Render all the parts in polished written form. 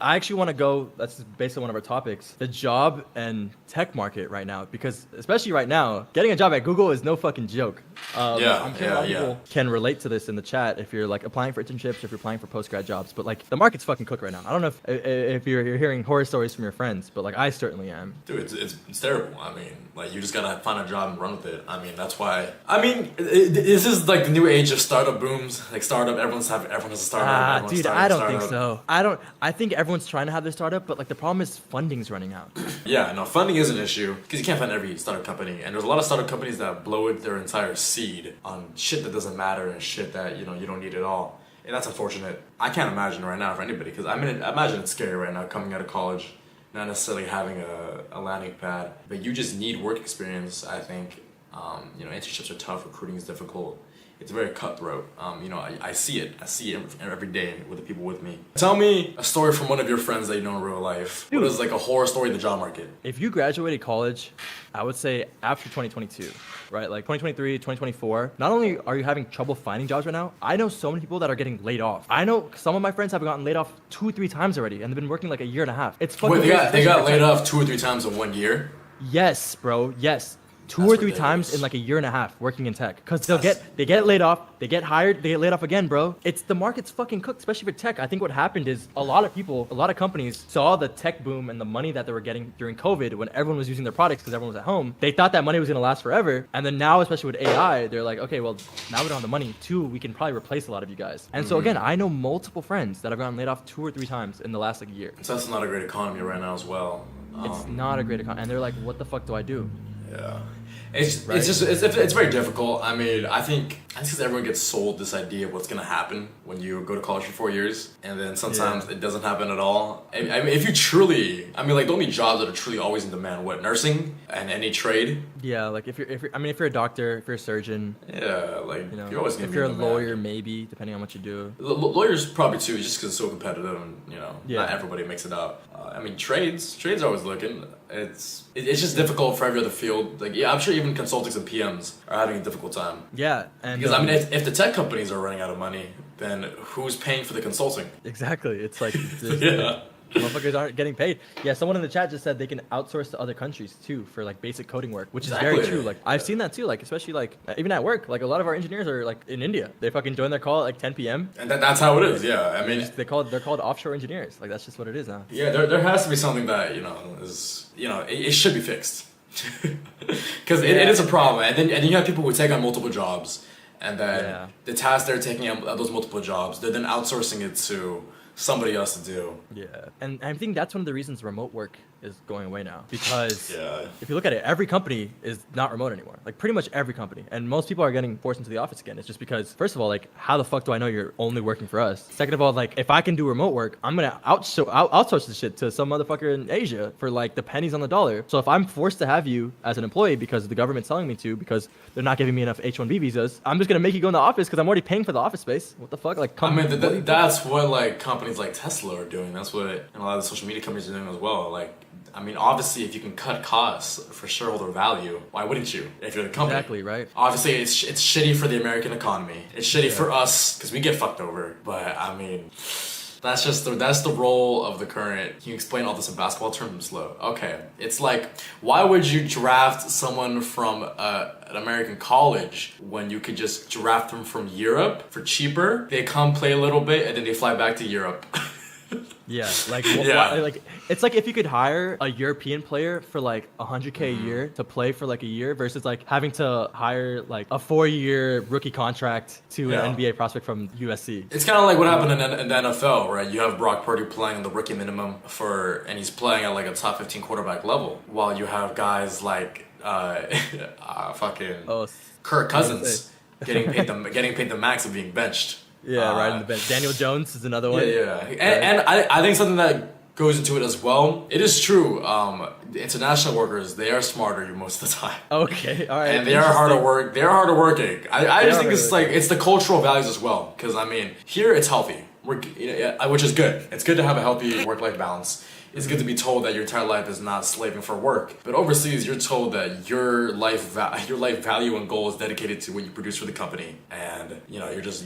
I actually want to go, that's basically one of our topics, the job and tech market right now, because especially right now, getting a job at Google is no fucking joke. I'm sure a lot of people can relate to this in the chat if you're like applying for internships, if you're applying for post-grad jobs, but like the market's fucking cooked right now. I don't know if you're hearing horror stories from your friends, but like I certainly am. Dude, it's terrible. I mean, like you just gotta find a job and run with it. I mean, that's why. I mean, this is like the new age of startup booms. Like everyone has a startup. Dude, I don't think so. I think everyone's trying to have their startup, but like the problem is funding's running out. Yeah, no, funding is an issue because you can't fund every startup company, and there's a lot of startup companies that blow their entire seed on shit that doesn't matter and shit that you don't need at all, and that's unfortunate. I can't imagine right now for anybody because I imagine it's scary right now coming out of college, not necessarily having a landing pad, but you just need work experience. I think internships are tough, recruiting is difficult. It's very cutthroat. I see it. I see it every day with the people with me. Tell me a story from one of your friends that you know in real life. Dude, what is like a horror story in the job market? If you graduated college, I would say after 2022, right? Like 2023, 2024, not only are you having trouble finding jobs right now, I know so many people that are getting laid off. I know some of my friends have gotten laid off 2-3 times already, and they've been working like a year and a half. It's fucking Wait, they got laid off 2 or 3 times in 1 year? Yes, bro. Yes. Two That's or three ridiculous. times in like a year and a half working in tech, because they get laid off, they get hired, they get laid off again, bro. It's the market's fucking cooked, especially for tech. I think what happened is a lot of companies saw the tech boom and the money that they were getting during COVID when everyone was using their products because everyone was at home. They thought that money was gonna last forever, and then now, especially with AI, they're like, okay, well now we don't have the money. Two, we can probably replace a lot of you guys. And so again, I know multiple friends that have gotten laid off 2 or 3 times in the last like year. So that's not a great economy right now as well. It's not a great economy, and they're like, what the fuck do I do? Yeah. It's very difficult. I mean, I think because everyone gets sold this idea of what's gonna happen when you go to college for 4 years, and then sometimes it doesn't happen at all. I mean, if you truly, like the only jobs that are truly always in demand, nursing and any trade. Yeah, like if you're a doctor, if you're a surgeon. Yeah, like you're always gonna if be you're a in demand. lawyer, maybe depending on what you do. Lawyers probably too, just because it's so competitive, and not everybody makes it out. I mean, trades are always looking. It's just difficult for every other field. Like, yeah, I'm sure even consultants and PMs are having a difficult time. Yeah, and because I mean, if the tech companies are running out of money, then who's paying for the consulting? Exactly. It's like yeah. Motherfuckers aren't getting paid. Yeah, someone in the chat just said they can outsource to other countries too for like basic coding work, which is very true. Like I've seen that too. Like especially like even at work, like a lot of our engineers are like in India. They fucking join their call at like 10 p.m. And that's how it is. Yeah, I mean they're called offshore engineers. Like that's just what it is now. Yeah, there has to be something that is it should be fixed because it is a problem. And then you have people who take on multiple jobs, and then the task they're taking on those multiple jobs, they're then outsourcing it to somebody else to do. Yeah, and I think that's one of the reasons remote work is going away now, because if you look at it, every company is not remote anymore. Like pretty much every company, and most people are getting forced into the office again. It's just because, first of all, like how the fuck do I know you're only working for us? Second of all, like if I can do remote work, I'm gonna outsource this shit to some motherfucker in Asia for like the pennies on the dollar. So if I'm forced to have you as an employee because the government's telling me to, because they're not giving me enough H-1B visas, I'm just gonna make you go in the office because I'm already paying for the office space. What the fuck? Like, I mean, that's what like companies like Tesla are doing. That's what and a lot of the social media companies are doing as well. Like, I mean, obviously, if you can cut costs for shareholder value, why wouldn't you? If you're the company, exactly right. Obviously, it's shitty for the American economy. It's shitty for us because we get fucked over. But I mean, that's the role of the current. Can you explain all this in basketball terms? I'm slow. Okay, it's like, why would you draft someone from an American college when you could just draft them from Europe for cheaper? They come play a little bit and then they fly back to Europe. Yeah, like like it's like if you could hire a European player for like $100K a year to play for like a year versus like having to hire like a 4-year rookie contract to an NBA prospect from USC. It's kind of like what happened in the NFL, right? You have Brock Purdy playing the rookie minimum and he's playing at like a top 15 quarterback level, while you have guys like Kirk Cousins getting paid the max of being benched. Yeah, right in the bench. Daniel Jones is another one. Yeah. And I think something that goes into it as well. It is true. The international workers, they are smarter most of the time. Okay, all right. And they are harder work. They are harder working. I just think it's the cultural values as well. Because I mean, here it's healthy, which is good. It's good to have a healthy work-life balance. it's good to be told that your entire life is not slaving for work. But overseas, you're told that your life value and goal is dedicated to what you produce for the company, and you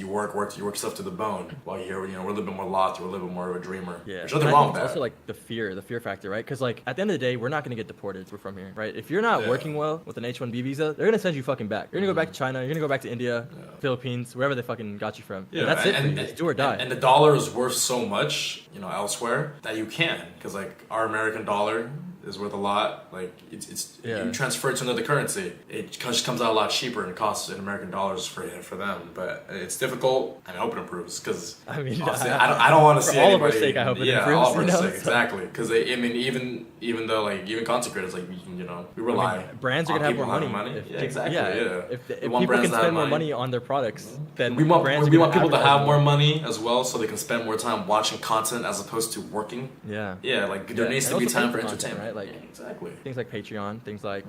work yourself to the bone. While here, we're a little bit more lost, we're a little bit more of a dreamer. Yeah, there's nothing wrong with that. Also, like the fear factor, right? Because like at the end of the day, we're not gonna get deported. We're from here, right? If you're not working well with an H-1B visa, they're gonna send you fucking back. You're gonna go back to China. You're gonna go back to India, Philippines, wherever they fucking got you from. Yeah, and that's it. It's do or die. And the dollar is worth so much, elsewhere that you can, because like our American dollar is worth a lot. Like you transfer it to another currency, it just comes out a lot cheaper and costs in American dollars for them. But it's difficult, and I hope it improves, because I don't want to see all anybody. of our sake, I hope it improves. Yeah, all of our sake, exactly. Because even though like even content creators, like we rely. Brands are gonna have more money. Exactly. If people can spend more money on their products, then we want people to have more money as well, so they can spend more time watching content as opposed to working. Yeah. Like there needs to be time for entertainment. Right? Like exactly. Things like Patreon, things like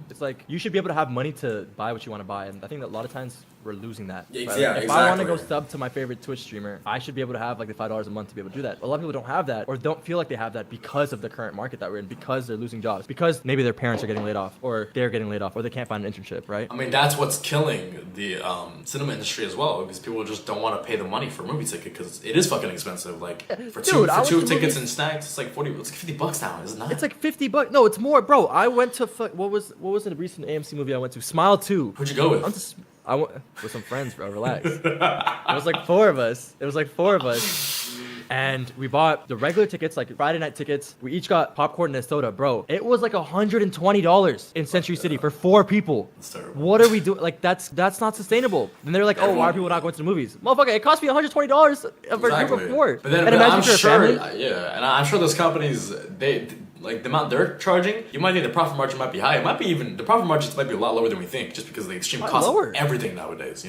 it's like you should be able to have money to buy what you want to buy, and I think that a lot of times we're losing that. If I want to go sub to my favorite Twitch streamer, I should be able to have like the $5 a month to be able to do that. A lot of people don't have that, or don't feel like they have that because of the current market that we're in, because they're losing jobs, because maybe their parents are getting laid off, or they're getting laid off, or they can't find an internship, right? I mean, that's what's killing the cinema industry as well, because people just don't want to pay the money for a movie ticket, because it is fucking expensive. Like for two tickets and snacks, it's like $50 now, isn't it? It's like $50. No, it's more, bro. I went to what was the recent AMC movie I went to? Smile 2. Who'd you go with? I went with some friends, bro. Relax. It was like four of us. And we bought the regular tickets, like Friday night tickets. We each got popcorn and a soda, bro. It was like $120 in Century City for 4 people. That's terrible. What are we doing? Like that's not sustainable. And they're like, why are people not going to the movies? Motherfucker, it cost me $120 for a group of 4. But then I'm sure, and I'm sure those companies, like the amount they're charging, you might think the profit margin might be high. It might be even the profit margins might be a lot lower than we think, just because of the extreme cost of everything nowadays.